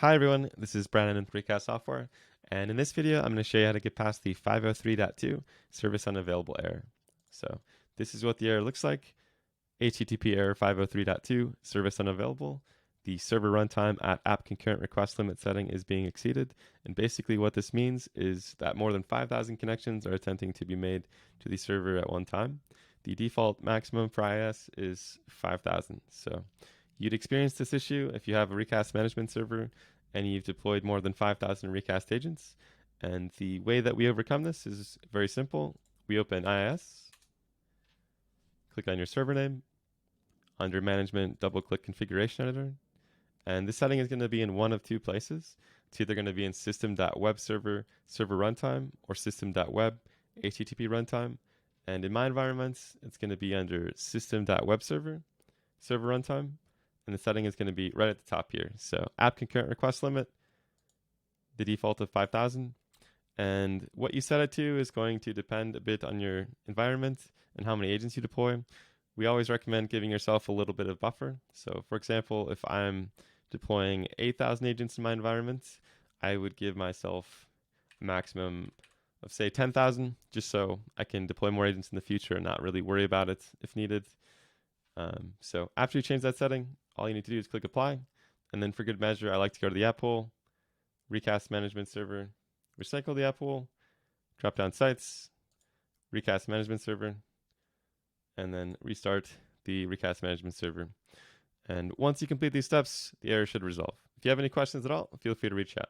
Hi everyone, this is Brandon with Recast Software, and in this video I'm going to show you how to get past the 503.2 service unavailable error. So this is what the error looks like. HTTP error 503.2 service unavailable. The server runtime at app concurrent request limit setting is being exceeded, and basically what this means is that more than 5,000 connections are attempting to be made to the server at one time. The default maximum for IIS is 5,000. So you'd experience this issue if you have a recast management server and you've deployed more than 5,000 recast agents. And the way that we overcome this is very simple. We open IIS, click on your server name, under management, double click configuration editor. And this setting is going to be in one of two places. It's either going to be in system.webserver server runtime or system.web HTTP runtime. And in my environment, it's going to be under system.webserver server runtime. And the setting is going to be right at the top here. So app concurrent request limit, the default of 5,000. And what you set it to is going to depend a bit on your environment and how many agents you deploy. We always recommend giving yourself a little bit of buffer. So for example, if I'm deploying 8,000 agents in my environment, I would give myself a maximum of say 10,000, just so I can deploy more agents in the future and not really worry about it if needed. So after you change that setting, all you need to do is click apply. And then for good measure, I like to go to the app pool, recast management server, recycle the app pool, drop down sites, recast management server, and then restart the recast management server. And once you complete these steps, the error should resolve. If you have any questions at all, feel free to reach out.